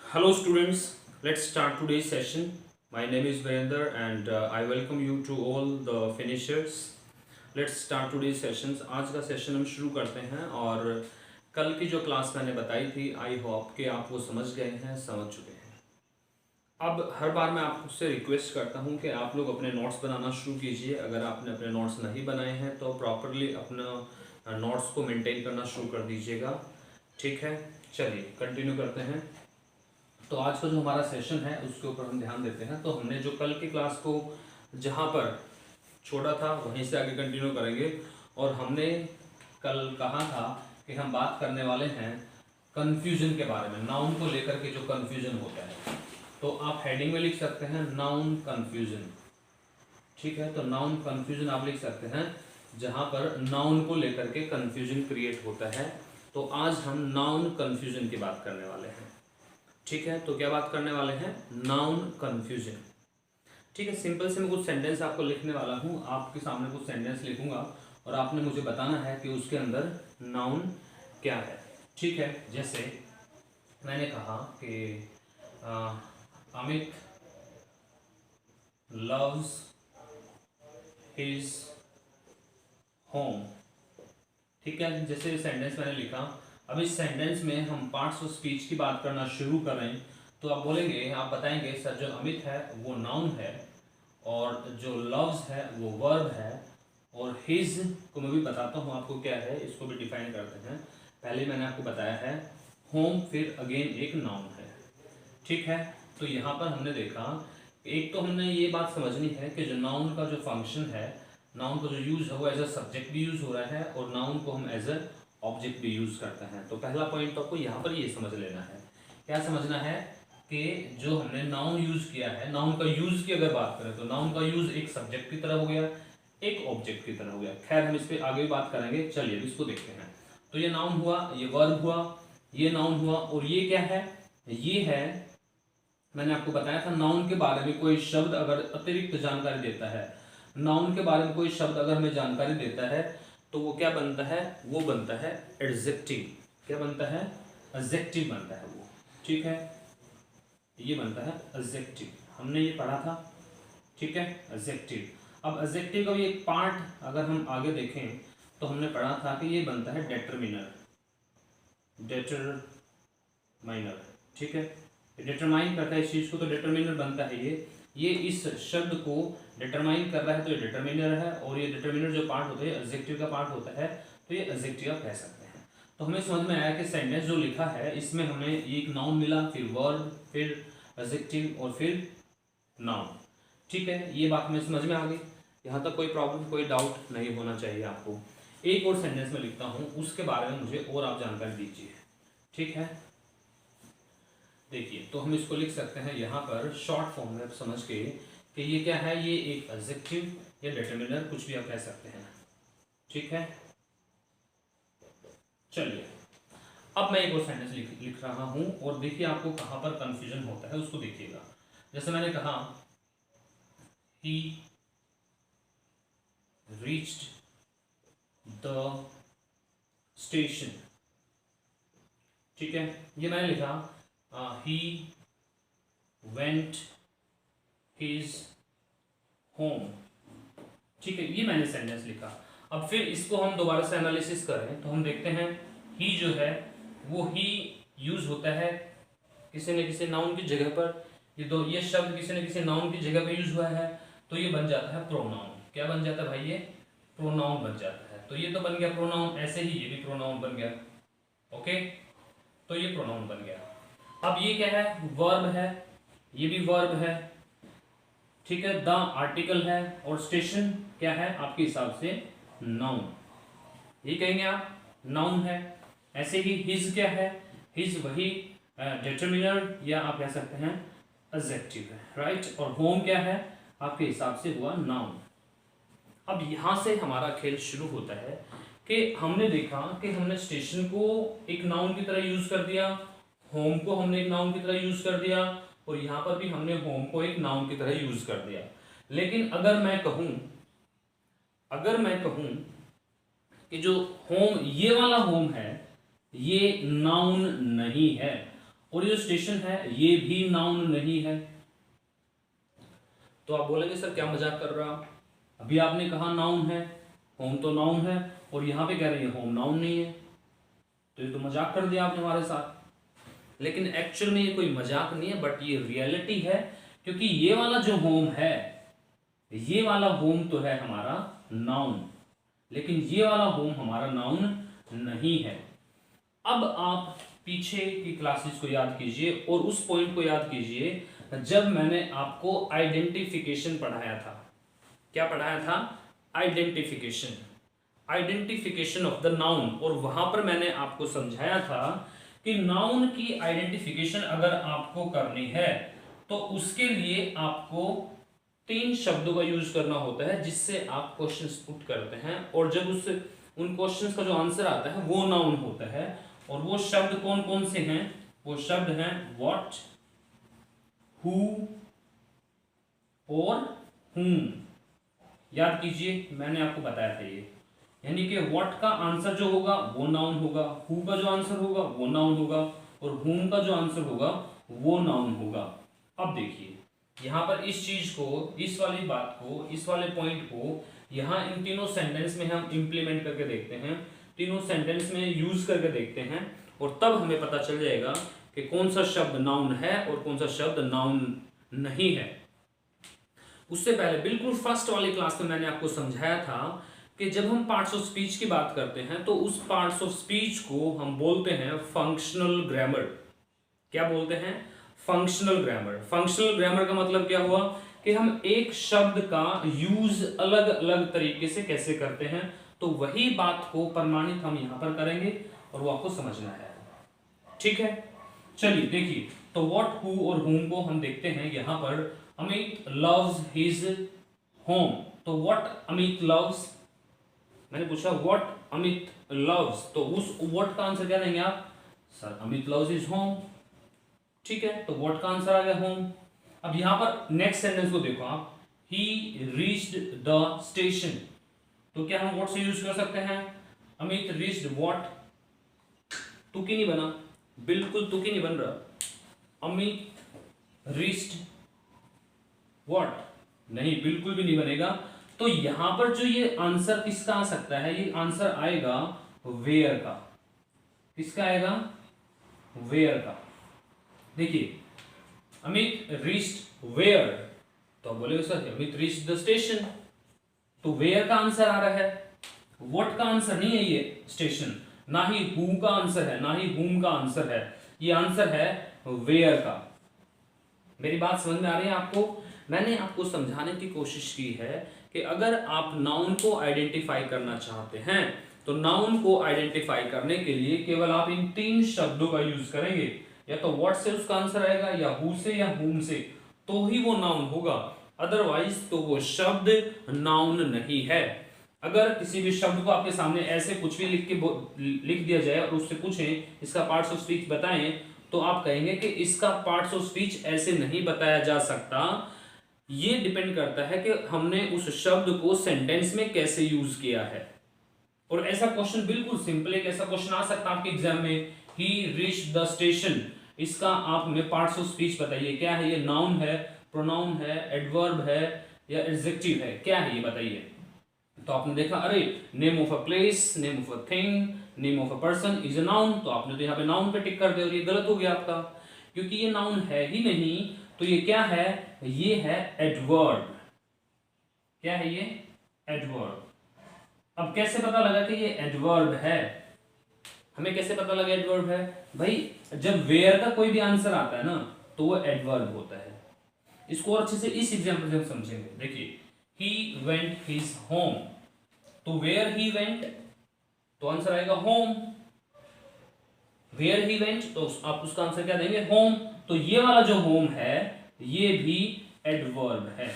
Hello students, let's start today's session. My name is Virender and I welcome you to all the finishers. Let's start today's sessions. आज का session हम शुरू करते हैं और कल की जो क्लास मैंने बताई थी आई होप कि आप वो समझ गए हैं, समझ चुके हैं। अब हर बार मैं आपसे रिक्वेस्ट करता हूँ कि आप लोग अपने नोट्स बनाना शुरू कीजिए। अगर आपने अपने नोट्स नहीं बनाए हैं तो प्रॉपरली अपना नोट्स को मेंटेन करना शुरू कर दीजिएगा। ठीक है, चलिए कंटिन्यू करते हैं। तो आज का जो हमारा सेशन है उसके ऊपर हम ध्यान देते हैं। तो हमने जो कल की क्लास को जहाँ पर छोड़ा था वहीं से आगे कंटिन्यू करेंगे और हमने कल कहा था कि हम बात करने वाले हैं कन्फ्यूजन के बारे में, नाउन को लेकर के जो कन्फ्यूजन होता है। तो आप हेडिंग में लिख सकते हैं नाउन कन्फ्यूजन। ठीक है, तो नाउन कन्फ्यूजन आप लिख सकते हैं जहाँ पर नाउन को लेकर के कन्फ्यूजन क्रिएट होता है। तो आज हम नाउन कन्फ्यूजन की बात करने वाले हैं। ठीक है, तो क्या बात करने वाले हैं? Noun confusion. ठीक है, सिंपल से मैं कुछ सेंटेंस आपको लिखने वाला हूँ। आपके सामने कुछ सेंटेंस लिखूंगा और आपने मुझे बताना है कि उसके अंदर नाउन क्या है। ठीक है, जैसे मैंने कहा कि अमित लव्स हिज होम। ठीक है, जैसे सेंटेंस मैंने लिखा। अब इस सेंटेंस में हम पार्ट्स ऑफ स्पीच की बात करना शुरू करें तो आप बोलेंगे, आप बताएंगे सर जो अमित है वो नाउन है और जो लव्स है वो वर्ब है और हिज को मैं भी बताता हूँ आपको क्या है, इसको भी डिफाइन करते हैं। पहले मैंने आपको बताया है होम, फिर अगेन एक नाउन है। ठीक है, तो यहाँ पर हमने देखा एक तो हमने ये बात समझनी है कि जो नाउन का जो फंक्शन है, नाउन का जो यूज है वो एज अ सब्जेक्ट भी यूज हो रहा है और नाउन को हम एज अ ऑब्जेक्ट भी यूज करते हैं। तो पहला पॉइंट तो आपको यहाँ पर ये समझ लेना है। क्या समझना है कि जो हमने नाउन यूज किया है, नाउन का यूज की अगर बात करें तो नाउन का यूज एक सब्जेक्ट की तरह हो गया, एक ऑब्जेक्ट की तरह हो गया। खैर हम इस पर आगे भी बात करेंगे, चलिए इसको देखते हैं। तो ये नाउन हुआ, ये वर्ब हुआ, ये नाउन हुआ और ये क्या है? ये है, मैंने आपको बताया था नाउन के बारे में कोई शब्द अगर अतिरिक्त जानकारी देता है, नाउन के बारे में कोई शब्द अगर हमें जानकारी देता है तो वो क्या बनता है? वो बनता है एडजेक्टिव। क्या बनता है? एडजेक्टिव बनता है वो। ठीक है, ये बनता है एडजेक्टिव, हमने ये पढ़ा था। ठीक है, एडजेक्टिव। अब एडजेक्टिव का भी एक पार्ट अगर हम आगे देखें तो हमने पढ़ा था कि ये बनता है डेटरमिनर। डेटरमाइनर, ठीक है, डिटरमाइन करता है इस चीज को तो डिटरमिनर बनता है ये इस शब्द को डिटरमाइन कर रहा है तो ये डिटरमिनर है और ये डिटरमिनर जो पार्ट होता है एडजेक्टिव का पार्ट होता है, तो ये एडजेक्टिव कह सकते हैं। तो हमें समझ में आया कि सेंटेंस जो लिखा है इसमें हमें एक नाउन मिला, फिर वर्ब, फिर एडजेक्टिव और फिर नाउन। ठीक है, ये बात हमें समझ में आ गई। यहाँ तक कोई प्रॉब्लम, कोई डाउट नहीं होना चाहिए आपको। एक और सेंटेंस में लिखता हूँ, उसके बारे में मुझे और आप जानकारी दीजिए। ठीक है, देखिए तो हम इसको लिख सकते हैं यहाँ पर शॉर्ट फॉर्म में समझ के कि ये क्या है, ये एक एडजेक्टिव या डिटरमिनर कुछ भी आप कह सकते हैं। ठीक है, चलिए अब मैं एक और सेंटेंस लिख रहा हूँ और देखिए आपको कहाँ पर कंफ्यूजन होता है उसको देखिएगा। जैसे मैंने कहा ही रीच्ड द स्टेशन। ठीक है, ये मैंने लिखा he went his home। ठीक है, ये मैंने सेंटेंस लिखा। अब फिर इसको हम दोबारा से एनालिसिस करें तो हम देखते हैं ही जो है वो ही यूज होता है किसी न किसी नाउन की जगह पर। ये शब्द किसी न किसी नाउन की जगह पर यूज हुआ है तो ये बन जाता है प्रोनाउन। क्या बन जाता है भाई? ये प्रोनाउन बन जाता है। तो ये तो बन गया प्रोनाउन, ऐसे ही ये भी प्रोनाउन बन गया। ओके, तो ये प्रोनाउन बन गया। अब ये क्या है? वर्ब है, ये भी वर्ब है। ठीक है, द आर्टिकल है और स्टेशन क्या है आपके हिसाब से? नाउन। ये कहेंगे आप नाउन है। ऐसे ही हिज क्या है? हिज वही डिटरमिनर या आप कह सकते हैं एडजेक्टिव है, राइट। और होम क्या है आपके हिसाब से? हुआ नाउन। अब यहां से हमारा खेल शुरू होता है कि हमने देखा कि हमने स्टेशन को एक नाउन की तरह यूज कर दिया, होम को हमने एक नाउन की तरह यूज कर दिया और यहाँ पर भी हमने होम को एक नाउन की तरह यूज कर दिया। लेकिन अगर मैं कहूं कि जो होम, ये वाला होम है, ये नाउन नहीं है और ये जो स्टेशन है ये भी नाउन नहीं है। तो आप बोलेंगे सर क्या मजाक कर रहा, अभी आपने कहा नाउन है, होम तो नाउन है, और यहां पे कह रहे हैं होम नाउन नहीं है, तो ये तो मजाक कर दिया आपने हमारे साथ। लेकिन एक्चुअल में ये कोई मजाक नहीं है, बट ये रियलिटी है, क्योंकि ये वाला जो होम है, ये वाला होम तो है हमारा नाउन, लेकिन ये वाला होम हमारा नाउन नहीं है। अब आप पीछे की क्लासेस को याद कीजिए और उस पॉइंट को याद कीजिए जब मैंने आपको आइडेंटिफिकेशन पढ़ाया था। क्या पढ़ाया था? Identification, identification of the noun. और वहां पर मैंने आपको समझाया था कि नाउन की आइडेंटिफिकेशन अगर आपको करनी है तो उसके लिए आपको 3 शब्दों का यूज करना होता है जिससे आप क्वेश्चंस पुट करते हैं, और जब उन क्वेश्चंस का जो आंसर आता है वो नाउन होता है। और वो शब्द कौन कौन से हैं? वो शब्द हैं व्हाट, हु और whom। याद कीजिए मैंने आपको बताया था ये, यानी कि व्हाट का आंसर जो होगा वो नाउन होगा, हु का जो आंसर होगा वो नाउन होगा, और whom का जो आंसर होगा वो नाउन होगा। अब देखिए यहां पर इस चीज को, इस वाली बात को, इस वाले पॉइंट को यहां इन तीनों सेंटेंस में हम इंप्लीमेंट करके देखते हैं, तीनों सेंटेंस में यूज करके देखते हैं, और तब हमें पता चल जाएगा कि कौन सा शब्द नाउन है और कौन सा शब्द नाउन नहीं है। उससे पहले बिल्कुल फर्स्ट वाली क्लास में मैंने आपको समझाया था कि जब हम पार्ट्स ऑफ स्पीच की बात करते हैं तो उस पार्ट्स ऑफ स्पीच को हम बोलते हैं फंक्शनल ग्रामर। क्या बोलते हैं? Functional grammar. फंक्शनल ग्रामर का मतलब क्या हुआ कि हम एक शब्द का यूज अलग अलग तरीके से कैसे करते हैं, तो वही बात को प्रमाणित हम यहां पर करेंगे और वो आपको समझना है। ठीक है, चलिए देखिए, तो व्हाट, हु और whom को हम देखते हैं यहां पर। अमित लव्स हिज होम, तो व्हाट अमित लव्स, मैंने पूछा व्हाट अमित लव्स, तो उस व्हाट का आंसर क्या देंगे आप? Sir Amit loves his home. ठीक है, तो व्हाट का आंसर आ गया होम। अब यहां पर नेक्स्ट सेंटेंस को देखो आप, ही रीच्ड द स्टेशन, तो क्या हम व्हाट से यूज कर सकते हैं? अमित रीच्ड व्हाट, तुकी नहीं बना, बिल्कुल तुकी नहीं बन रहा। अमित रीच्ड व्हाट, नहीं बिल्कुल भी नहीं बनेगा। तो यहां पर जो ये आंसर किसका आ सकता है? ये आंसर आएगा वेयर का। किसका आएगा? वेयर का। देखिए अमित रीच्ड वेयर, तो आप बोलेगे sir Amit reached the station, तो वेयर का आंसर आ रहा है, व्हाट का आंसर नहीं है ये स्टेशन, ना ही हु का आंसर है, ना ही whom का आंसर है, ये आंसर है वेयर का। मेरी बात समझ में आ रही है आपको? मैंने आपको समझाने की कोशिश की है कि अगर आप नाउन को आइडेंटिफाई करना चाहते हैं तो नाउन को आइडेंटिफाई करने के लिए केवल आप इन 3 शब्दों का यूज करेंगे, या तो व्हाट से उसका आंसर आएगा, या हु से, या whom से, तो ही वो नाउन होगा, अदरवाइज तो वो शब्द नाउन नहीं है। अगर किसी भी शब्द को आपके सामने ऐसे कुछ भी लिख दिया जाए और उससे पूछें इसका पार्ट्स ऑफ स्पीच बताएं, तो आप कहेंगे कि इसका पार्ट्स ऑफ स्पीच ऐसे नहीं बताया जा सकता। ये डिपेंड करता है कि हमने उस शब्द को सेंटेंस में कैसे यूज किया है। और ऐसा क्वेश्चन बिल्कुल सिंपल, एक ऐसा क्वेश्चन आ सकता है आपके एग्जाम में, ही रीच्ड द स्टेशन, इसका आप हमें पार्ट्स ऑफ स्पीच बताइए। क्या है ये? नाउन है, प्रोनाउन है, एडवर्ब है, या एडजेक्टिव है? क्या है ये बताइए। तो आपने देखा अरे name of a place, name of a thing, name of a person is a noun, तो आपने तो यहाँ पे नाउन पे टिक कर दिया और ये गलत हो गया आपका, क्योंकि ये नाउन है ही नहीं। तो ये क्या है? ये है एडवर्ब। क्या है ये? एडवर्ब। अब कैसे पता लगा कि ये एडवर्ब है? हमें कैसे पता लगा एडवर्ब है? भाई जब वेयर का कोई भी आंसर आता है ना तो वो एडवर्ब होता है। इसको और अच्छे से इस एग्जांपल से हम समझेंगे। देखिए ही वेंट हिज होम, तो वेयर ही वेंट, तो आंसर आएगा होम। वेयर ही वेंट, तो आप उसका आंसर क्या देंगे? होम। तो ये वाला जो होम है ये भी एडवर्ब है,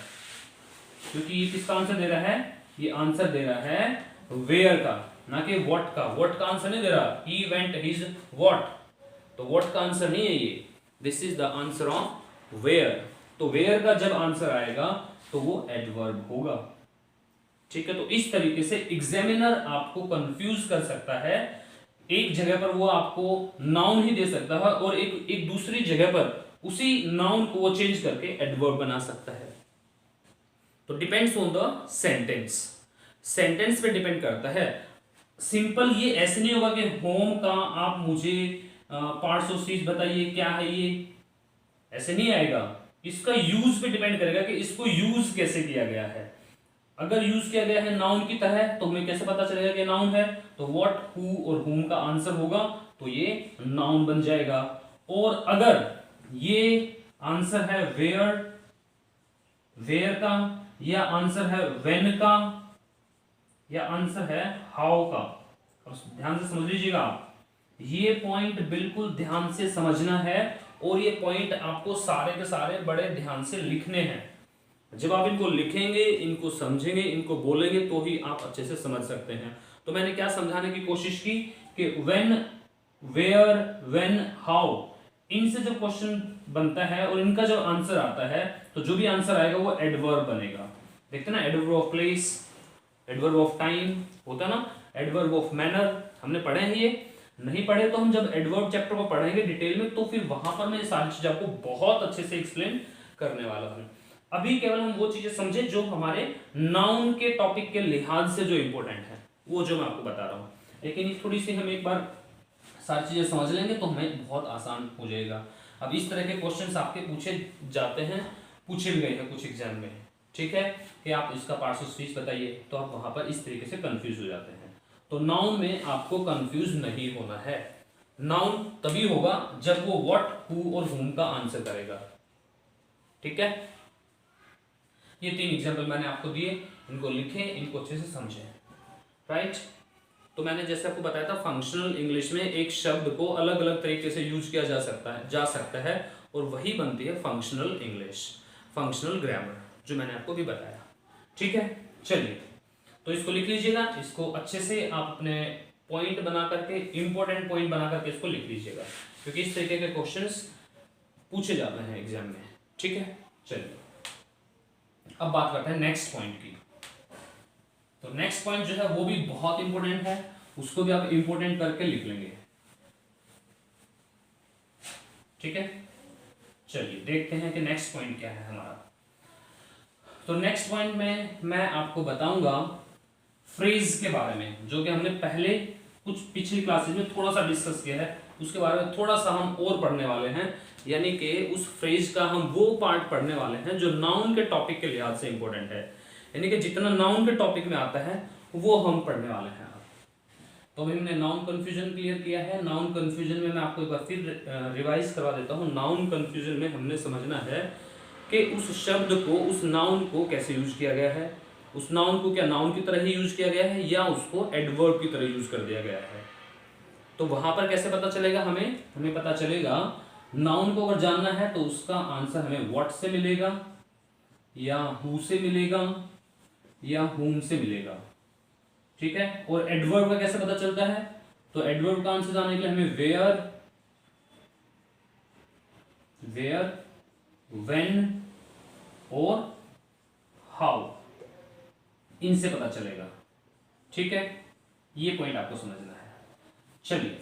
क्योंकि ये किसका आंसर दे रहा है? ये आंसर दे रहा है वेयर का, ना कि व्हाट का। व्हाट का आंसर नहीं दे रहा, ही वेंट हिज व्हाट, तो व्हाट का आंसर नहीं है ये, this is the answer of where. तो वेयर का जब आंसर आएगा तो वो एडवर्ब होगा। ठीक है, तो इस तरीके से एग्जामिनर आपको कंफ्यूज कर सकता है एक जगह पर वो आपको नाउन ही दे सकता है और एक दूसरी जगह पर उसी नाउन को वो चेंज करके एडवर्ब बना सकता है। तो depends on the sentence, sentence पे डिपेंड करता है। सिंपल ये ऐसे नहीं होगा कि होम का आप मुझे पार्ट्स ऑफ स्पीच बताइए क्या है ये, ऐसे नहीं आएगा। इसका यूज पे डिपेंड करेगा कि इसको यूज कैसे किया गया है। अगर यूज किया गया है नाउन की तरह तो हमें कैसे पता चलेगा कि नाउन है, तो व्हाट, हु और हुम का आंसर होगा तो ये नाउन बन जाएगा। और अगर ये आंसर है वेयर, वेयर का, या आंसर है व्हेन का, या आंसर है हाउ का, और ध्यान से समझ लीजिएगा आप, ये पॉइंट बिल्कुल ध्यान से समझना है और ये पॉइंट आपको सारे के सारे बड़े ध्यान से लिखने हैं। जब आप इनको लिखेंगे, इनको समझेंगे, इनको बोलेंगे तो ही आप अच्छे से समझ सकते हैं। तो मैंने क्या समझाने की कोशिश की कि व्हेन, वेयर, व्हेन, हाउ, इनसे जब क्वेश्चन बनता है और इनका जब आंसर आता है तो जो भी आंसर आएगा वो एडवर्ब बनेगा। देखते ना, adverb of place, adverb of time होता ना, एडवर्ब ऑफ मैनर, हमने पढ़े हैं ये, नहीं पढ़े तो हम जब एडवर्ब चैप्टर को पढ़ेंगे डिटेल में तो फिर वहां पर मैं ये सारी चीजें आपको बहुत अच्छे से एक्सप्लेन करने वाला हूं। अभी केवल हम वो चीजें समझे जो हमारे नाउन के टॉपिक के लिहाज से जो इंपॉर्टेंट है वो जो मैं आपको बता रहा हूँ। लेकिन थोड़ी सी हम एक बार सारी चीजें समझ लेंगे तो हमें बहुत आसान हो जाएगा। अब इस तरह के क्वेश्चंस आपके पूछे जाते हैं, पूछे भी गए हैं कुछ एग्जाम में, ठीक है, कि आप इसका पार्ट्स ऑफ स्पीच बताइए, तो आप वहां पर इस तरीके से कंफ्यूज हो जाते हैं। तो नाउन में आपको कंफ्यूज नहीं होना है। नाउन तभी होगा जब वो व्हाट, हु और हुम का आंसर करेगा, ठीक है। ये 3 एग्जाम्पल मैंने आपको दिए, इनको लिखें, इनको अच्छे से समझें, राइट। तो मैंने जैसे आपको बताया था फंक्शनल इंग्लिश में एक शब्द को अलग अलग तरीके से यूज किया जा सकता है और वही बनती है फंक्शनल इंग्लिश, फंक्शनल ग्रामर, जो मैंने आपको भी बताया, ठीक है। चलिए, तो इसको लिख लीजिएगा, इसको अच्छे से आप अपने पॉइंट बना करके, इंपॉर्टेंट पॉइंट बना करके इसको लिख लीजिएगा, क्योंकि इस तरीके के क्वेश्चंस पूछे जाते हैं एग्जाम में, ठीक है। चलिए, अब बात करते हैं नेक्स्ट पॉइंट की। तो नेक्स्ट पॉइंट जो है वो भी बहुत इंपॉर्टेंट है, उसको भी आप इंपॉर्टेंट करके लिख लेंगे, ठीक है। चलिए देखते हैं कि नेक्स्ट पॉइंट क्या है हमारा। तो नेक्स्ट पॉइंट में मैं आपको बताऊंगा फ्रेज के बारे में, जो कि हमने पहले कुछ पिछली क्लासेस में थोड़ा सा डिस्कस किया है, उसके बारे में थोड़ा सा हम और पढ़ने वाले हैं। यानी कि उस फ्रेज का हम वो पार्ट पढ़ने वाले हैं जो नाउन के टॉपिक के लिहाज से इंपॉर्टेंट है, यानी कि जितना नाउन के टॉपिक में आता है वो हम पढ़ने वाले हैं। तो अभी हमने नाउन कंफ्यूजन क्लियर किया है। नाउन कंफ्यूजन में मैं आपको एक बार फिर रिवाइज करवा देता हूँ। नाउन कंफ्यूजन में हमने समझना है कि उस शब्द को, उस नाउन को कैसे यूज किया गया है, उस नाउन को क्या नाउन की तरह ही यूज किया गया है या उसको एडवर्ब की तरह यूज कर दिया गया है। तो वहां पर कैसे पता चलेगा हमें पता चलेगा, नाउन को अगर जानना है तो उसका आंसर हमें व्हाट से मिलेगा, या हु से मिलेगा, या हुम से मिलेगा, ठीक है। और एडवर्ब का कैसे पता चलता है, तो एडवर्ब का आंसर जानने के लिए हमें वेयर, व्हेन और हाउ, इनसे पता चलेगा, ठीक है। ये पॉइंट आपको समझना है। चलिए,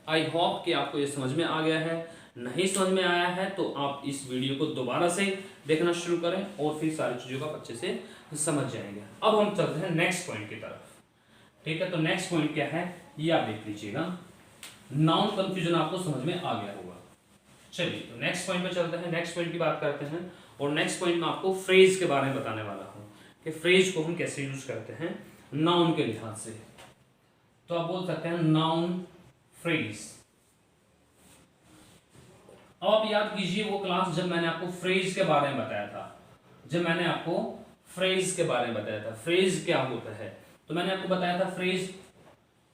आई होप कि आपको ये समझ में आ गया है। नहीं समझ में आया है तो आप इस वीडियो को दोबारा से देखना शुरू करें और फिर सारी चीजों को अच्छे से समझ जाएंगे। अब हम चलते हैं नेक्स्ट पॉइंट की तरफ, ठीक है। तो नेक्स्ट पॉइंट क्या है ये आप देख लीजिएगा। नाउन कंफ्यूजन आपको समझ में आ गया होगा। चलिए, तो नेक्स्ट पॉइंट में चलते हैं, नेक्स्ट पॉइंट की बात करते हैं। और नेक्स्ट पॉइंट में आपको फ्रेज के बारे में बताने वाला हूं कि फ्रेज को हम कैसे यूज करते हैं नाउन के लिहाज से। तो आप बोल सकते हैं नाउन फ्रेज। अब आप याद कीजिए वो क्लास जब मैंने आपको फ्रेज के बारे में बताया था, फ्रेज क्या होता है। तो मैंने आपको बताया था फ्रेज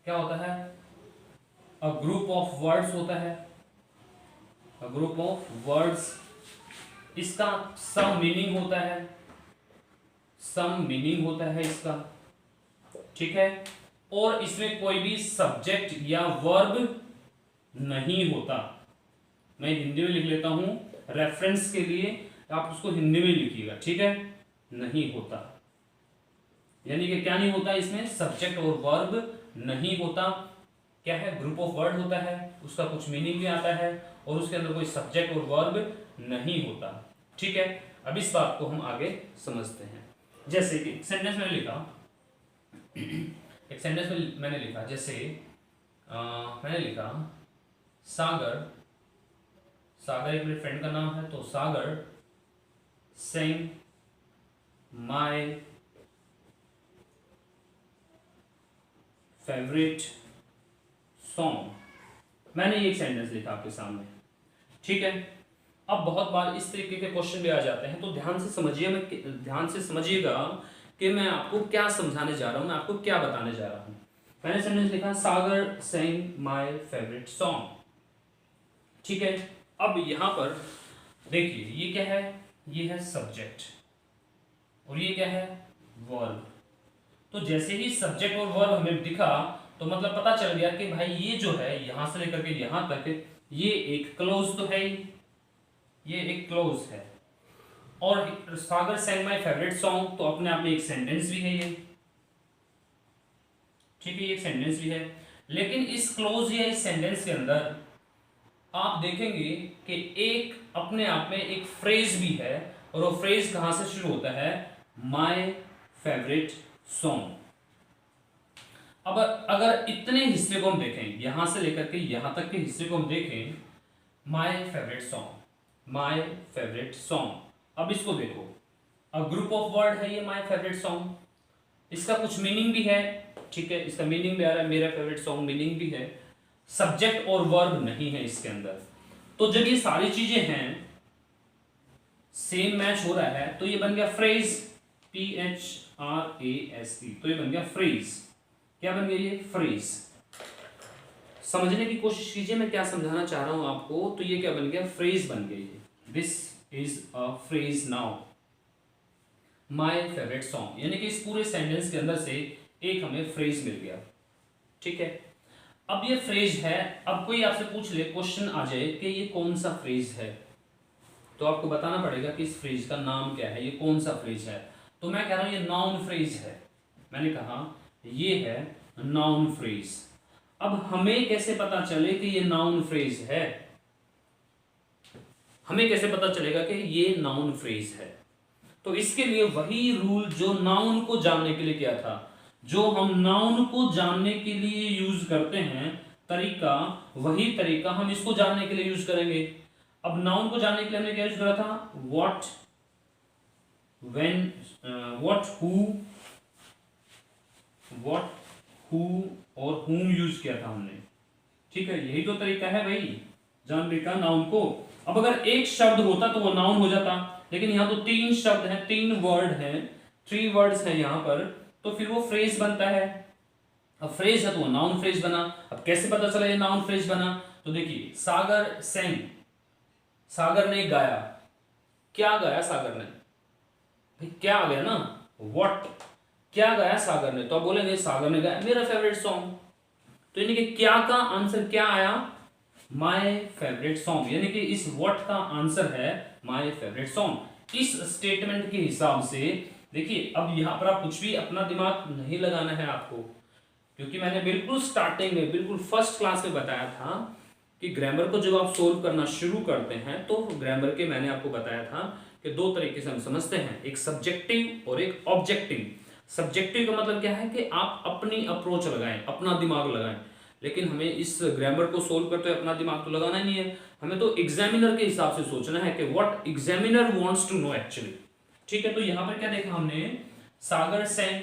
क्या होता है, अ ग्रुप ऑफ वर्ड्स होता है, अ ग्रुप ऑफ वर्ड्स। इसका सम मीनिंग होता है, इसका, ठीक है। और इसमें कोई भी सब्जेक्ट या वर्ब नहीं होता। मैं हिंदी में लिख लेता हूं रेफरेंस के लिए, आप उसको हिंदी में लिखिएगा, ठीक है। नहीं होता, यानी कि क्या नहीं होता, इसमें सब्जेक्ट और वर्ब नहीं होता। क्या है, ग्रुप ऑफ वर्ड होता है, उसका कुछ मीनिंग भी आता है और उसके अंदर कोई सब्जेक्ट और वर्ब नहीं होता। ठीक है, अब इस बात को हम आगे समझते हैं। जैसे कि सेंटेंस में लिखा, एक सेंटेंस में मैंने लिखा, जैसे मैंने लिखा सागर, सागर एक मेरे फ्रेंड का नाम है, तो सागर sang my favorite song। मैंने ये एक सेंटेंस लिखा आपके सामने। ठीक है, अब बहुत बार इस तरीके के क्वेश्चन भी आ जाते हैं, तो ध्यान से समझिएगा कि मैं आपको क्या समझाने जा रहा हूँ, मैं आपको क्या बताने जा रहा हूँ। मैंने सेंटेंस लिखा सागर sang my favorite song। ठीक है, अब यहां पर देखिए ये क्या है, ये है सब्जेक्ट और ये क्या है, वर्ब। तो जैसे ही सब्जेक्ट और वर्ब हमें दिखा तो मतलब पता चल गया कि भाई ये जो है यहां से लेकर के यहां तक ये एक क्लोज तो है ही, ये एक क्लोज है। और सागर sang my favorite song तो अपने आप में एक सेंटेंस भी है ये। ठीक है, ये एक सेंटेंस भी है, लेकिन इस क्लोज या इस सेंटेंस के अंदर आप देखेंगे कि एक अपने आप में एक फ्रेज भी है, और वो फ्रेज कहां से शुरू होता है, माय फेवरेट सॉन्ग। अब अगर इतने हिस्से को हम देखें, यहां से लेकर के यहां तक के हिस्से को हम देखें, my favourite song, my favourite song. अब इसको देखो, अब ग्रुप ऑफ वर्ड है ये माय फेवरेट सॉन्ग, इसका कुछ मीनिंग भी है। ठीक है, इसका मीनिंग भी आ रहा है, मेरा फेवरेट सॉन्ग मीनिंग भी है, सब्जेक्ट और वर्ब नहीं है इसके अंदर। तो जब ये सारी चीजें हैं, सेम मैच हो रहा है, तो ये बन गया फ्रेज, PHRASE, तो ये बन गया फ्रेज। क्या बन गया ये, फ्रेज। समझने की कोशिश कीजिए मैं क्या समझाना चाह रहा हूं आपको। तो ये क्या बन गया, फ्रेज बन गई है, this is a phrase now, my favourite song. यानी कि इस पूरे सेंटेंस के अंदर से एक हमें फ्रेज मिल गया। ठीक है, अब ये फ्रेज है, अब कोई आपसे पूछ ले, क्वेश्चन आ जाए कि ये कौन सा फ्रेज है, तो आपको बताना पड़ेगा कि इस फ्रेज का नाम क्या है, ये कौन सा फ्रेज है। तो मैं कह रहा हूं ये नाउन फ्रेज है, मैंने कहा ये है नाउन फ्रेज। अब हमें कैसे पता चले कि ये नाउन फ्रेज है, हमें कैसे पता चलेगा कि ये नाउन फ्रेज है। तो इसके लिए वही रूल जो नाउन को जानने के लिए किया था, जो हम नाउन को जानने के लिए यूज करते हैं तरीका, वही तरीका हम इसको जानने के लिए यूज करेंगे। अब नाउन को जानने के लिए हमने क्या यूज करा था, व्हाट, व्हेन, व्हाट, हु और whom यूज किया था हमने। ठीक है, यही तो तरीका है भाई जानने का नाउन को। अब अगर एक शब्द होता तो वो नाउन हो जाता, लेकिन यहां तो तीन शब्द हैं, तीन वर्ड हैं, 3 वर्ड्स हैं यहां पर, तो फिर वो फ्रेज बनता है। अब फ्रेज है तो वो नाउन फ्रेज बना। अब कैसे पता चला ये नाउन फ्रेज बना, तो देखिए सागर sang, सागर ने गाया, क्या गाया सागर ने, भाई क्या आ गया ना, व्हाट, क्या गाया सागर ने, तो आप बोलेंगे सागर ने गाया मेरा फेवरेट सॉन्ग। तो यानी कि क्या का आंसर क्या आया, माय फेवरेट सॉन्ग, यानी कि इस व्हाट का आंसर है माय फेवरेट सॉन्ग। इस स्टेटमेंट के हिसाब से देखिए, अब यहां पर आप कुछ भी अपना दिमाग नहीं लगाना है आपको, क्योंकि मैंने बिल्कुल स्टार्टिंग में, बिल्कुल फर्स्ट क्लास में बताया था कि ग्रामर को जब आप सोल्व करना शुरू करते हैं तो ग्रामर के मैंने आपको बताया था कि 2 तरीके से हम समझते हैं, एक सब्जेक्टिव और एक ऑब्जेक्टिव। सब्जेक्टिव का मतलब क्या है कि आप अपनी अप्रोच लगाएं, अपना दिमाग लगाएं, लेकिन हमें इस ग्रामर को सोल्व करते हुए अपना दिमाग तो लगाना ही नहीं है, हमें तो एग्जामिनर के हिसाब से सोचना है कि what examiner wants to know actually. ठीक है, तो यहां पर क्या देखा हमने, सागर sang,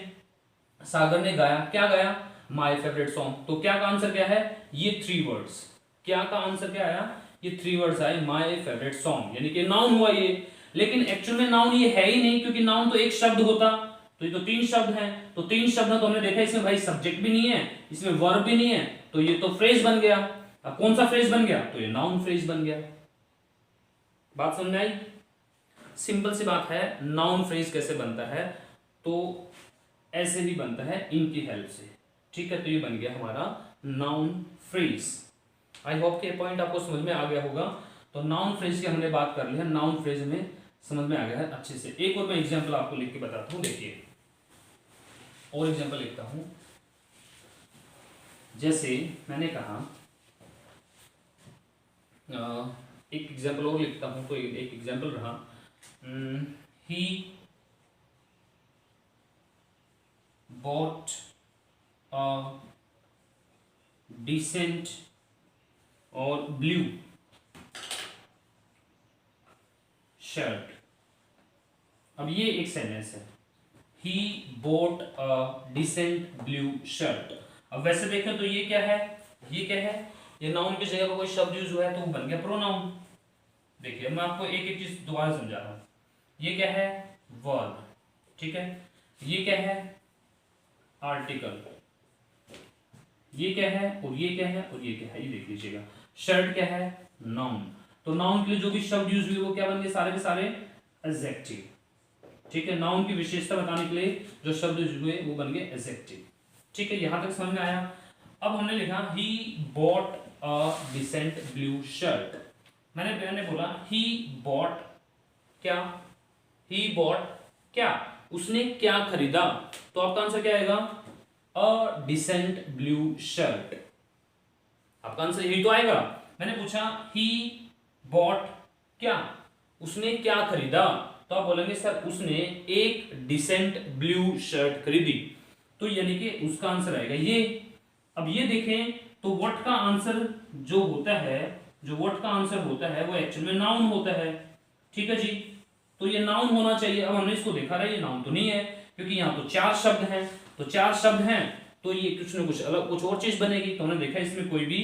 सागर ने गाया, क्या गाया, माय फेवरेट सॉन्ग। तो क्या का आंसर क्या है, ये 3 वर्ड्स, क्या का आंसर क्या आया, ये 3 वर्ड्स आए, माय फेवरेट सॉन्ग, यानी कि नाउन हुआ ये। लेकिन एक्चुअल में नाउन ये है ही नहीं, क्योंकि नाउन तो एक शब्द होता, तो ये तो 3 शब्द हैं, तो 3 शब्द तो हमने देखा इसमें भाई सब्जेक्ट भी नहीं है, इसमें वर्ब भी नहीं है, तो ये तो फ्रेज बन गया। अब कौन सा फ्रेज बन गया, तो ये नाउन फ्रेज बन गया। बात समझ में आई, सिंपल सी बात है। नाउन फ्रेज कैसे बनता है, तो ऐसे ही बनता है, इनकी हेल्प से। ठीक है, तो ये बन गया हमारा नाउन फ्रेज। आई होप कि पॉइंट आपको समझ में आ गया होगा। तो नाउन फ्रेज की हमने बात कर ली है, नाउन फ्रेज में समझ में आ गया है अच्छे से। एक और मैं एग्जांपल आपको लिख के बताता हूं, देखिए और एग्जांपल लिखता हूं। जैसे मैंने कहा एक एग्जाम्पल और लिखता हूं, तो एक एग्जाम्पल रहा, ही बॉट अ डिसेंट और ब्लू शर्ट। अब ये एक सेंटेंस है, he bought a decent blue shirt. अब वैसे देखें तो ये क्या है, ये क्या है, ये नाउन की जगह पर कोई शब्द यूज हुआ है तो वो बन गया प्रोनाउन। देखिए मैं आपको एक एक चीज दोबारा समझा रहा हूं। ये क्या है, वर्ब, ठीक है। ये क्या है, आर्टिकल। ये क्या है और ये क्या है और ये क्या है, ये देख लीजिएगा। शर्ट क्या है, नाउन। तो नाउन के लिए जो भी शब्द यूज हुए वो क्या बन गए, सारे के सारे एडजेक्टिव, ठीक है। नाउन की विशेषता बताने के लिए जो शब्द यूज हुए वो बन गए एडजेक्टिव, ठीक है। यहां तक समझ में आया। अब हमने लिखा he bought a decent blue shirt. मैंने बोला ही बॉट क्या, ही बॉट क्या, उसने क्या खरीदा, तो आपका आंसर क्या आएगा, अ डिसेंट ब्लू शर्ट। आपका आंसर यही तो आएगा। मैंने पूछा ही बॉट क्या, उसने क्या खरीदा, तो आप बोलेंगे सर उसने एक डिसेंट ब्लू शर्ट खरीदी, तो यानी कि उसका आंसर आएगा ये। अब ये देखें तो व्हाट का आंसर जो होता है, जो व्हाट का आंसर होता है वो एक्चुअल में नाउन होता है, ठीक है जी। तो ये नाउन होना चाहिए। अब हमने इसको देखा रहा है, ये नाउन तो नहीं है क्योंकि यहाँ तो चार शब्द हैं, तो चार शब्द हैं तो ये कुछ ना कुछ अलग कुछ और चीज बनेगी। तो हमने देखा इसमें कोई भी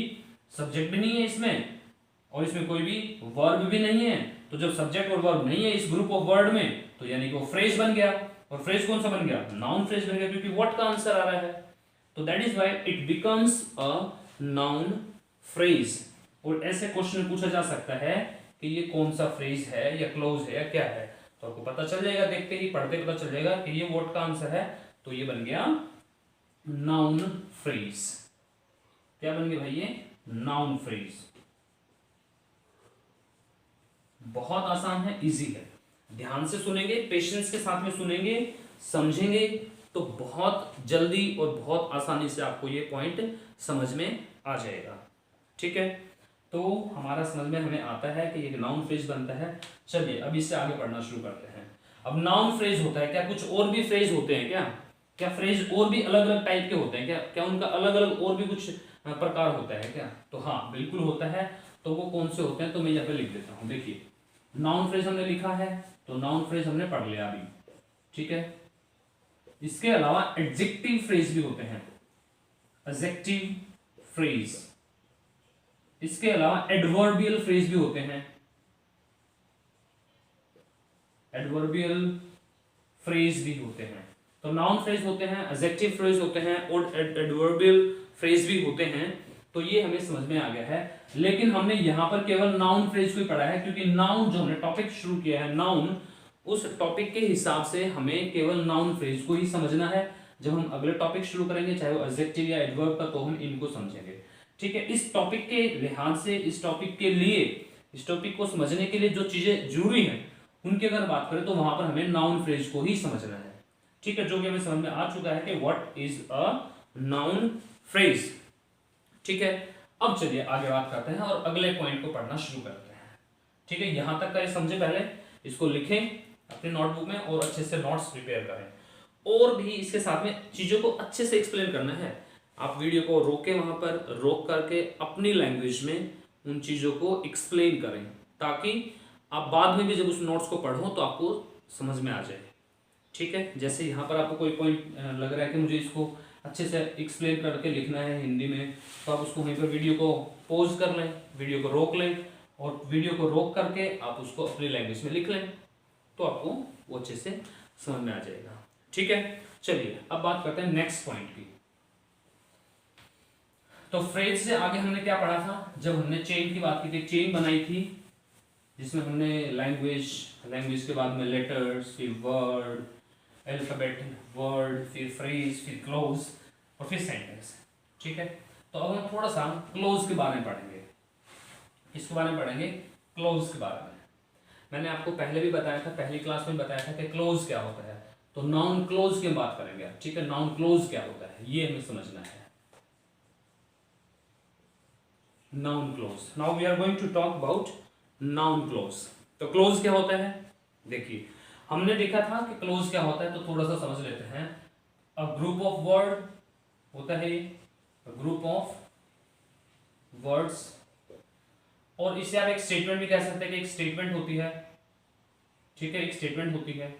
सब्जेक्ट भी नहीं है इसमें, और इसमें कोई भी वर्ब भी नहीं है। तो जब सब्जेक्ट और वर्ब नहीं है इस ग्रुप ऑफ वर्ड में, तो यानी कि वो फ्रेज बन गया। और फ्रेज कौन सा बन गया, नाउन फ्रेज बन गया, क्योंकि व्हाट का आंसर आ रहा है। तो that is why it becomes a noun phrase. और ऐसे क्वेश्चन पूछा जा सकता है कि ये कौन सा फ्रेज है या क्लोज है या क्या है, तो आपको पता चल जाएगा, देखते ही पढ़ते पता चल जाएगा कि ये व्हाट का आंसर है, तो ये बन गया नाउन फ्रेज। क्या बन गया भाई, ये नाउन फ्रेज। बहुत आसान है, इजी है। ध्यान से सुनेंगे, पेशेंस के साथ में सुनेंगे, समझेंगे, तो बहुत जल्दी और बहुत आसानी से आपको ये पॉइंट समझ में आ जाएगा, ठीक है। तो हमारा समझ में हमें आता है कि ये नाउन फ्रेज बनता है। चलिए अब इससे आगे पढ़ना शुरू करते हैं। अब नाउन फ्रेज होता है क्या, कुछ और भी फ्रेज होते हैं क्या, क्या फ्रेज और भी अलग अलग टाइप के होते हैं क्या, क्या उनका अलग अलग और भी कुछ प्रकार होता है क्या, तो हाँ बिल्कुल होता है। तो वो कौन से होते हैं, तो मैं यहाँ पे लिख देता हूँ। देखिए नाउन फ्रेज हमने लिखा है, तो नाउन फ्रेज हमने पढ़ लिया अभी, ठीक है। इसके अलावा एडजेक्टिव फ्रेज भी होते हैं, एडजेक्टिव फ्रेज। इसके अलावा एडवर्बियल फ्रेज भी होते हैं, एडवर्बियल फ्रेज भी होते हैं। तो नाउन फ्रेज होते हैं, एडजेक्टिव फ्रेज होते हैं और एडवर्बियल फ्रेज भी होते हैं। तो ये हमें समझ में आ गया है। लेकिन हमने यहां पर केवल नाउन फ्रेज को ही पढ़ा है, क्योंकि नाउन जो हमने टॉपिक शुरू किया है नाउन, उस टॉपिक के हिसाब से हमें केवल नाउन फ्रेज को ही समझना है। जब हम अगले टॉपिक शुरू करेंगे, चाहे वो एडजेक्टिव या एडवर्ब का, तो हम इनको समझेंगे, ठीक है। इस टॉपिक के लिहाज से, इस टॉपिक के लिए, इस टॉपिक को समझने के लिए जो चीजें जरूरी हैं उनकी अगर बात करें तो वहां पर हमें नाउन फ्रेज को ही समझना है, ठीक है। जो कि हमें समझ में आ चुका है कि what is a noun phrase, ठीक है। अब चलिए आगे बात करते हैं और अगले पॉइंट को पढ़ना शुरू करते हैं, ठीक है। यहां तक का ये समझे, पहले इसको लिखें अपने नोटबुक में और अच्छे से नोट्स प्रिपेयर करें। और भी इसके साथ में चीजों को अच्छे से एक्सप्लेन करना है। आप वीडियो को रोके, वहां पर रोक करके अपनी लैंग्वेज में उन चीजों को एक्सप्लेन करें, ताकि आप बाद में भी जब उस नोट्स को पढ़ो तो आपको समझ में आ जाए, ठीक है। जैसे यहाँ पर आपको कोई पॉइंट लग रहा है कि मुझे इसको अच्छे से एक्सप्लेन करके लिखना है हिंदी में, तो आप उसको वहीं पर वीडियो को पॉज कर लें, वीडियो को रोक लें और वीडियो को रोक करके आप उसको अपनी लैंग्वेज में लिख लें, तो आपको वो अच्छे से समझ में आ जाएगा, ठीक है। चलिए अब बात करते हैं नेक्स्ट पॉइंट की। तो फ्रेज से आगे हमने क्या पढ़ा था, जब हमने चेन की बात की थी, चेन बनाई थी जिसमें हमने लैंग्वेज के बाद में लेटर्स, फिर वर्ड, अल्फाबेट, वर्ड, फिर फ्रेज, फिर क्लोज और फिर सेंटेंस, ठीक है। तो अब हम थोड़ा सा क्लोज के बारे में पढ़ेंगे, इसके बारे में पढ़ेंगे, क्लोज के बारे में। मैंने आपको पहले भी बताया था, पहली क्लास में बताया था कि क्लोज क्या होता है। तो नाउन क्लोज की बात करेंगे, ठीक है। नाउन क्लोज क्या होता है ये हमें समझना है। Noun clause. Now we are going to talk about noun clause. तो क्लोज क्या होता है, देखिए हमने देखा था कि क्लोज क्या होता है, तो थोड़ा सा समझ लेते हैं। अ ग्रुप ऑफ वर्ड होता है, ग्रुप ऑफ वर्ड्स, और इसे आप एक स्टेटमेंट भी कह सकते हैं कि एक स्टेटमेंट होती है, ठीक है, एक स्टेटमेंट होती है।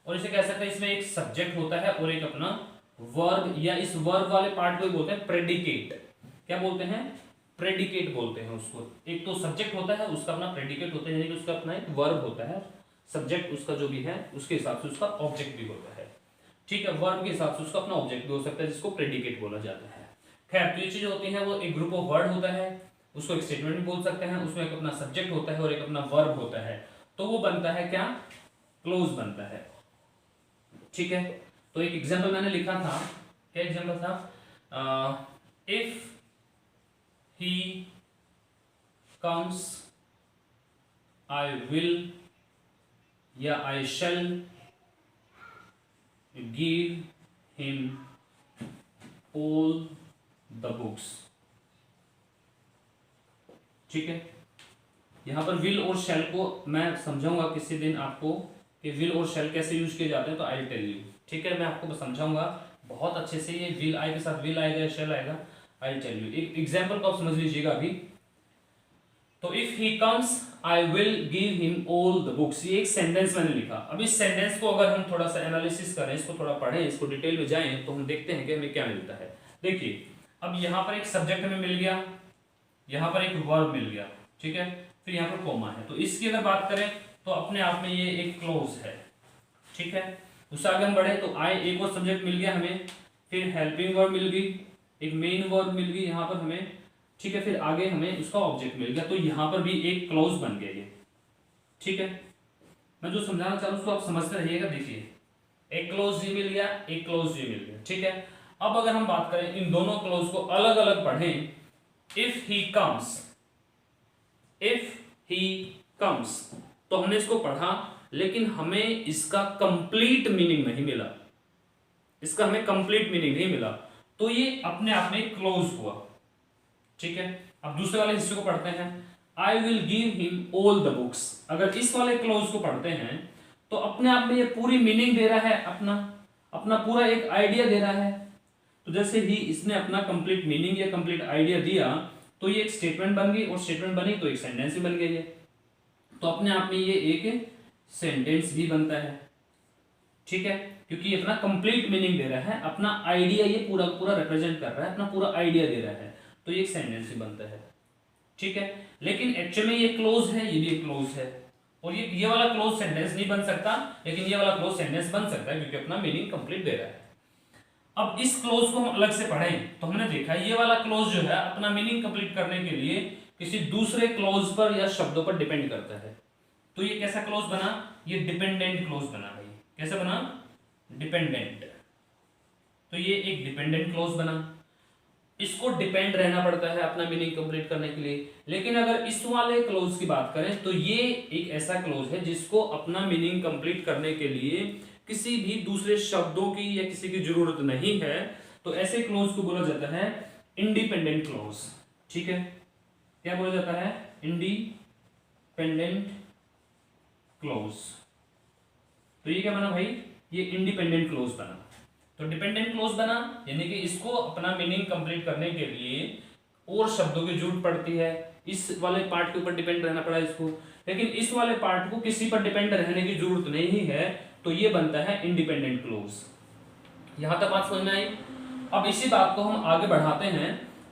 और इसे कह सकते हैं इसमें एक सब्जेक्ट होता है और एक अपना वर्ब, या इस वर्ब वाले पार्ट को ही बोलते हैं प्रेडिकेट। क्या बोलते हैं, प्रेडिकेट बोलते हैं उसको। एक तो सब्जेक्ट होता है, उसका अपना प्रेडिकेट होता है, यानी कि उसका अपना एक वर्ब होता है, सब्जेक्ट उसका जो भी है उसके हिसाब से उसका ऑब्जेक्ट भी होता है, ठीक है। वर्ब के हिसाब से उसका अपना ऑब्जेक्ट भी हो सकता है, जिसको प्रेडिकेट बोला जाता है। खैर, तो ये चीजें होती हैं, वो एक ग्रुप ऑफ वर्ड होता है, उसको एक स्टेटमेंट भी बोल सकते हैं, उसमें एक अपना सब्जेक्ट होता है और एक अपना वर्ब होता है, तो वो बनता है क्या, क्लोज बनता है, ठीक है। तो एक एग्जांपल मैंने लिखा था, क्या एग्जांपल था, if he comes I will या I shall give him all the books, ठीक है। यहां पर विल और शैल को मैं समझाऊंगा किसी दिन आपको कि विल और शैल कैसे यूज किए जाते हैं, तो आई टेल यू, ठीक है। मैं आपको समझाऊंगा बहुत अच्छे से। ये विल आई के साथ विल आएगा या शैल आएगा, आई टेल यू। एक एग्जांपल को आप समझ लीजिएगा अभी। तो if he comes I will give him all the books, ये एक सेंटेंस मैंने लिखा। अब इस सेंटेंस को अगर हम थोड़ा सा एनालिसिस करें, इसको थोड़ा पढ़ें, इसको डिटेल में जाएं, तो हम देखते हैं कि हमें क्या मिलता है। देखिए, अब यहां पर एक सब्जेक्ट हमें मिल गया, यहां पर एक वर्ब मिल गया, ठीक है, फिर यहाँ पर कॉमा है। तो इसकी अगर बात करें तो अपने आप में ये एक क्लोज है, ठीक है। उससे आगे हम बढ़े तो आई, एक और सब्जेक्ट मिल गया हमें, फिर हेल्पिंग वर्ब मिल गई, एक मेन वर्ब मिल गई यहाँ पर हमें, ठीक है, फिर आगे हमें उसका ऑब्जेक्ट मिल गया। तो यहाँ पर भी एक क्लोज बन गया ये, ठीक है। मैं जो समझाना चाह रहा हूँ उसको आप समझते रहिएगा। देखिए, एक क्लोज ये मिल गया, एक क्लोज ये मिल गया, ठीक है। अब अगर हम बात करें इन दोनों क्लोज को अलग अलग पढ़ें, if he comes, if he comes, तो हमने इसको पढ़ा, लेकिन हमें इसका कंप्लीट मीनिंग नहीं मिला, इसका हमें कंप्लीट मीनिंग नहीं मिला, तो ये अपने आप में क्लोज हुआ, ठीक है। अब दूसरे वाले हिस्से को पढ़ते हैं, I will give him all the books. अगर इस वाले क्लोज को पढ़ते हैं तो अपने आप में ये पूरी मीनिंग दे रहा है, अपना अपना पूरा एक आइडिया दे रहा है। तो जैसे ही इसने अपना कंप्लीट मीनिंग या कंप्लीट आइडिया दिया, तो ये एक स्टेटमेंट बन गई, और स्टेटमेंट बनी तो एक सेंटेंस भी बन गई है। तो अपने आप में ये एक सेंटेंस भी बनता है, ठीक है, क्योंकि ये अपना कंप्लीट मीनिंग दे रहा है, अपना आइडिया ये पूरा पूरा रिप्रेजेंट कर रहा है, अपना पूरा आइडिया दे रहा है, तो ये एक सेंटेंस भी बनता है, ठीक है। लेकिन एक्चुअली में ये क्लोज है, ये भी एक क्लोज है, और ये वाला क्लोज सेंटेंस नहीं बन सकता, लेकिन ये वाला क्लोज सेंटेंस बन सकता है, क्योंकि अपना मीनिंग कंप्लीट दे रहा है। अब इस क्लोज को हम अलग से पढ़ें तो हमने देखा ये वाला क्लोज जो है अपना मीनिंग कंप्लीट करने के लिए किसी दूसरे क्लोज पर या शब्दों पर डिपेंड करता है। तो ये कैसा क्लोज बना, ये डिपेंडेंट क्लोज बना भाई। कैसे बना, डिपेंडेंट। तो ये एक डिपेंडेंट क्लोज बना, इसको डिपेंड रहना पड़ता है अपना मीनिंग कंप्लीट करने के लिए। लेकिन अगर इस वाले क्लोज की बात करें तो ये एक ऐसा क्लोज है जिसको अपना मीनिंग कंप्लीट करने के लिए किसी भी दूसरे शब्दों की या किसी की जरूरत नहीं है। तो ऐसे क्लोज को बोला जाता है इंडिपेंडेंट क्लोज, ठीक है। क्या बोला जाता है, इंडिपेंडेंट क्लोज। तो ये क्या बना भाई, ये इंडिपेंडेंट क्लोज बना। तो डिपेंडेंट क्लोज बना यानी कि इसको अपना मीनिंग कंप्लीट करने के लिए और शब्दों की जरूरत पड़ती है, इस वाले पार्ट के ऊपर डिपेंड रहना पड़ा इसको। लेकिन इस वाले पार्ट को किसी पर डिपेंड रहने की जरूरत नहीं है, तो ये बनता है इंडिपेंडेंट क्लोज। यहां तक बात समझ में आई। अब इसी बात को हम आगे बढ़ाते हैं,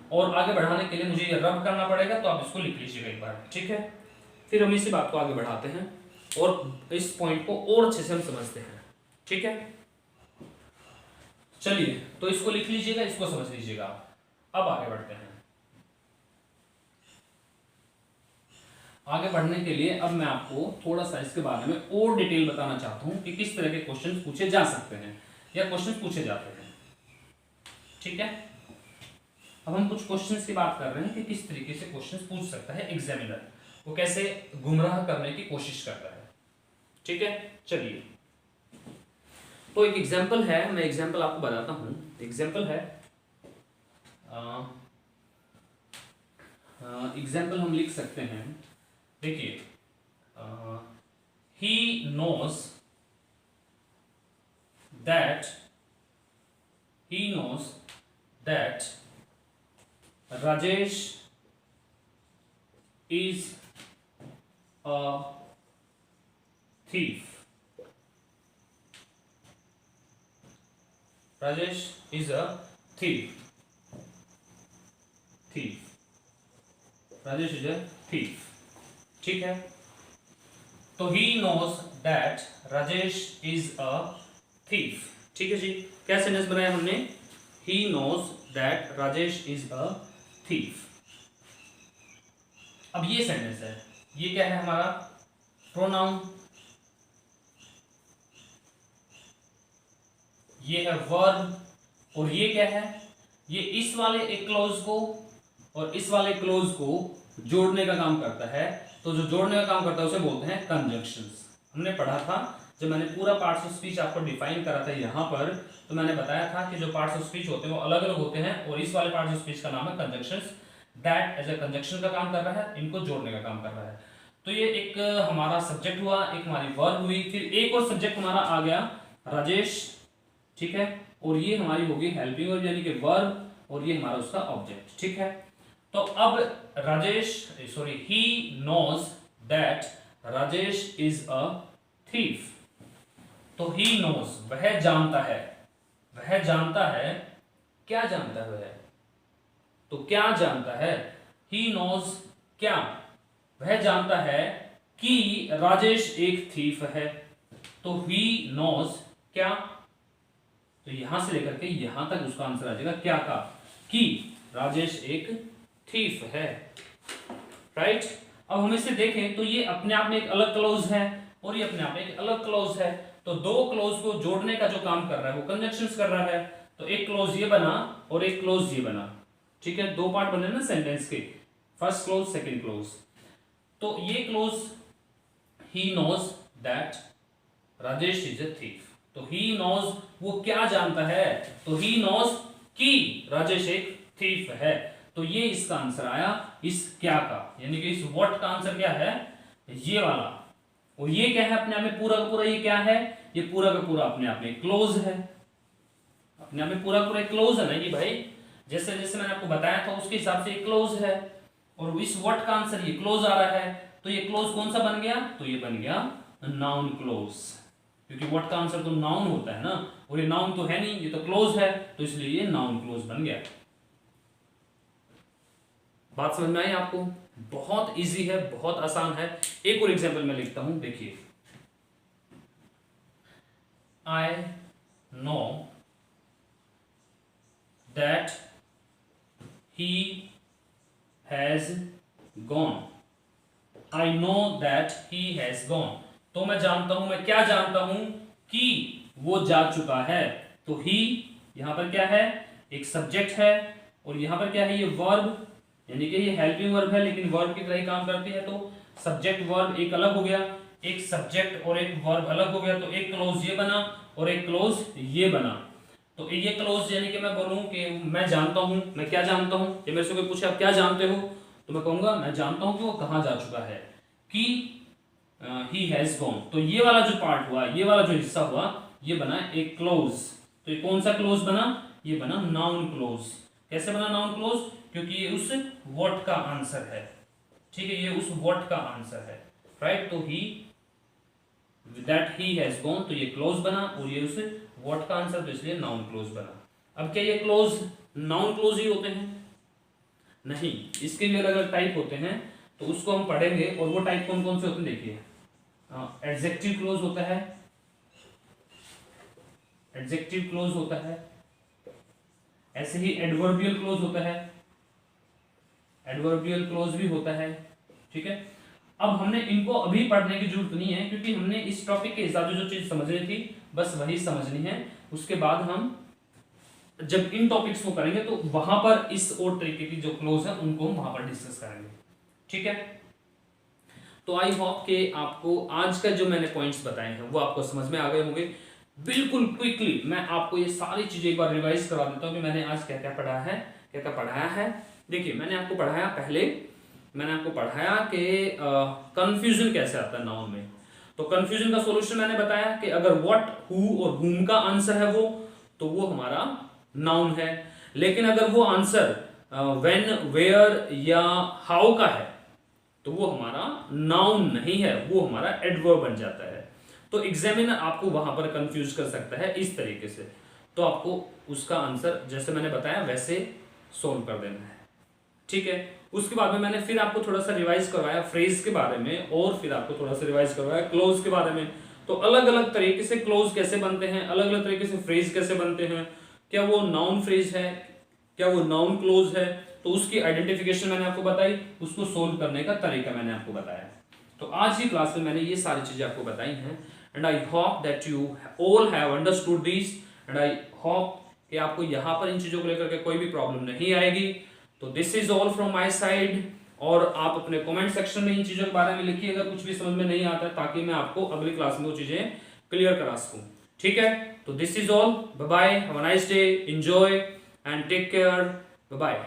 और आगे बढ़ाने के लिए मुझे ये रब करना पड़ेगा, तो आप इसको लिख लीजिएगा एक बार, ठीक है। फिर हम इसी बात को आगे बढ़ाते हैं और इस पॉइंट को और अच्छे से हम समझते हैं, ठीक है। चलिए, तो इसको लिख लीजिएगा, इसको समझ लीजिएगा। अब आगे बढ़ते हैं। आगे बढ़ने के लिए अब मैं आपको थोड़ा सा इसके बारे में और डिटेल बताना चाहता हूं कि किस तरह के क्वेश्चन पूछे जा सकते हैं या क्वेश्चन पूछे जाते हैं, ठीक है। अब हम कुछ क्वेश्चंस की बात कर रहे हैं कि किस तरीके से क्वेश्चंस पूछ सकता है एग्जामिनर, वो कैसे गुमराह करने की कोशिश करता है, ठीक है। चलिए, तो एक एग्जाम्पल है, मैं एग्जाम्पल आपको बताता हूं। एग्जाम्पल है एग्जाम्पल हम लिख सकते हैं। देखिए, he knows that Rajesh is a thief. Rajesh is a thief. Rajesh is a thief. ठीक है, तो he knows that Rajesh is a thief. ठीक है जी, क्या सेंटेंस बनाया हमने? He knows that Rajesh is a thief. अब ये सेंटेंस है, ये क्या है हमारा? प्रोनाउन, ये है वर्ब, और ये क्या है? ये इस वाले एक क्लोज को और इस वाले क्लोज को जोड़ने का काम करता है। तो जो जोड़ने का काम करता है उसे बोलते हैं कंजंक्शंस। हमने पढ़ा था, जब मैंने पूरा पार्ट्स ऑफ स्पीच आपको डिफाइन करा था यहाँ पर, तो मैंने बताया था कि जो पार्ट्स ऑफ स्पीच होते हैं वो अलग अलग होते हैं, और इस वाले पार्ट्स ऑफ स्पीच का नाम है conjunctions. That as a conjunction का काम कर रहा है, इनको जोड़ने का काम कर रहा है। तो ये एक हमारा सब्जेक्ट हुआ, एक हमारी वर्ब हुई, फिर एक और सब्जेक्ट हमारा आ गया राजेश, ठीक है, और ये हमारी होगी हेल्पिंग वर्ब यानी कि वर्ब, और ये हमारा उसका ऑब्जेक्ट। ठीक है, तो अब he knows that Rajesh is a thief. तो ही नोज, वह जानता है, क्या जानता है वह? तो क्या जानता है? ही नोज क्या? वह जानता है कि राजेश एक थीफ है। तो ही नोज क्या, तो यहां से लेकर के यहां तक उसका आंसर आ जाएगा क्या का? कि राजेश एक थीफ है। राइट, अब हम इसे देखें तो ये अपने आप में एक अलग क्लोज है और ये अपने आप में एक अलग क्लोज है। तो दो क्लोज को जोड़ने का जो काम कर रहा है वो कंजंक्शंस कर रहा है। तो एक क्लोज ये बना और एक क्लोज ये बना। ठीक है, दो पार्ट बने ना सेंटेंस के, फर्स्ट क्लोज सेकंड क्लोज। तो ये clause he knows that Rajesh is a thief. तो ही नोज, वो क्या जानता है? तो ही नोज कि राजेश एक थीफ है। तो ये इसका आंसर आया इस क्या का, यानी कि इस व्हाट का आंसर क्या है? ये वाला। और ये क्या है? अपने आप में पूरा का पूरा ये क्या है? ये पूरा का पूरा अपने आप में क्लोज है। अपने आप में पूरा पूरा क्लोज है ना ये भाई, जैसे जैसे मैंने आपको बताया था उसके हिसाब से क्लोज है। और इस व्हाट का आंसर ये क्लोज आ रहा है। तो ये क्लोज कौन सा बन गया? तो ये बन गया नाउन क्लोज, क्योंकि व्हाट का आंसर तो नाउन होता है ना, और ये नाउन तो है नहीं, ये तो क्लोज है, तो इसलिए ये नाउन क्लोज बन गया। बात समझ में आई आपको? बहुत इजी है, बहुत आसान है। एक और एग्जांपल मैं लिखता हूं, देखिए। I know that he has gone. I know that he has gone. तो मैं जानता हूं, मैं क्या जानता हूं? कि वो जा चुका है। तो ही यहां पर क्या है? एक सब्जेक्ट है, और यहां पर क्या है? ये वर्ब, यानी कि ये हेल्पिंग वर्ब है लेकिन वर्ब की तरह ही काम करती है। तो सब्जेक्ट वर्ब एक अलग हो गया, एक सब्जेक्ट और एक वर्ब अलग हो गया। तो एक क्लोज ये बना और एक क्लोज ये बना। तो ये क्लोज यानी कि मैं बोलूं कि मैं जानता हूं, मैं क्या जानता हूं? ये मेरे से कोई पूछे आप क्या जानते हो, तो मैं कहूंगा मैं जानता हूं कि वो कहां जा चुका है, कि ही हैज गॉन। तो ये वाला जो पार्ट हुआ, ये वाला जो हिस्सा हुआ, ये बना एक क्लोज। तो ये कौन सा क्लोज बना? ये बना नाउन क्लोज। कैसे बना नाउन क्लोज? क्योंकि ये उस व्हाट का आंसर है। ठीक है, ये उस व्हाट का आंसर है। राइट, तो ही दैट ही हैज गॉन, तो ये क्लोज बना, और ये उस व्हाट का आंसर, तो इसलिए नाउन क्लोज बना। अब क्या ये क्लोज नाउन क्लोज ही होते हैं? नहीं, इसके भी अलग अलग टाइप होते हैं, तो उसको हम पढ़ेंगे। और वो टाइप कौन कौन से होते हैं देखिए। एडजेक्टिव क्लोज होता है, एडजेक्टिव क्लोज होता है, ऐसे ही एडवर्बियल क्लोज होता है, एडवर्बियल क्लोज भी होता है। ठीक है, अब हमने इनको अभी पढ़ने की जरूरत नहीं है, क्योंकि हमने इस टॉपिक के हिसाब से जो चीज समझनी थी बस वही समझनी है। उसके बाद हम जब इन टॉपिक्स को करेंगे तो वहां पर इस और तरीके की जो क्लोज है उनको हम वहां पर डिस्कस करेंगे। ठीक है, तो आई होप कि आपको आज का जो मैंने पॉइंट्स बताए हैं वो आपको समझ में आ गए होंगे। बिल्कुल क्विकली मैं आपको ये सारी चीजें एक बार रिवाइज करवा देता हूँ कि मैंने आज क्या क्या पढ़ा है, क्या क्या पढ़ाया है। देखिए, मैंने आपको पढ़ाया, पहले मैंने आपको पढ़ाया कि कंफ्यूजन कैसे आता है नाउन में। तो कंफ्यूजन का सॉल्यूशन मैंने बताया कि अगर व्हाट, हु और whom का आंसर है वो, तो वो हमारा नाउन है। लेकिन अगर वो आंसर व्हेन, वेयर या हाउ का है तो वो हमारा नाउन नहीं है, वो हमारा एडवर्ब बन जाता है। तो एग्जामिनर आपको वहां पर कंफ्यूज कर सकता है इस तरीके से। तो आपको उसका आंसर जैसे मैंने बताया वैसे सोल्व कर देना है, ठीक है। उसके बाद में मैंने फिर आपको थोड़ा सा रिवाइज करवाया फ्रेज के बारे में, और फिर आपको थोड़ा सा रिवाइज करवाया क्लोज के बारे में। तो अलग अलग तरीके से क्लोज कैसे बनते हैं, अलग अलग तरीके से फ्रेज कैसे बनते हैं, क्या वो नाउन फ्रेज है, क्या वो नाउन क्लोज है, तो उसकी आइडेंटिफिकेशन मैंने आपको बताई, उसको सोल्व करने का तरीका मैंने आपको बताया। तो आज की क्लास में मैंने ये सारी चीजें आपको बताई हैं, and I hope that you all have understood this, and I hope कि आपको यहाँ पर इन चीजों को लेकर के कोई भी प्रॉब्लम नहीं आएगी। तो this is all from my side, और आप अपने कमेंट सेक्शन में इन चीजों के बारे में लिखिए अगर कुछ भी समझ में नहीं आता है, ताकि मैं आपको अगली क्लास में वो चीजें क्लियर करा सकूं, ठीक है। तो this is all, bye bye, have a nice day, enjoy and take care, bye bye.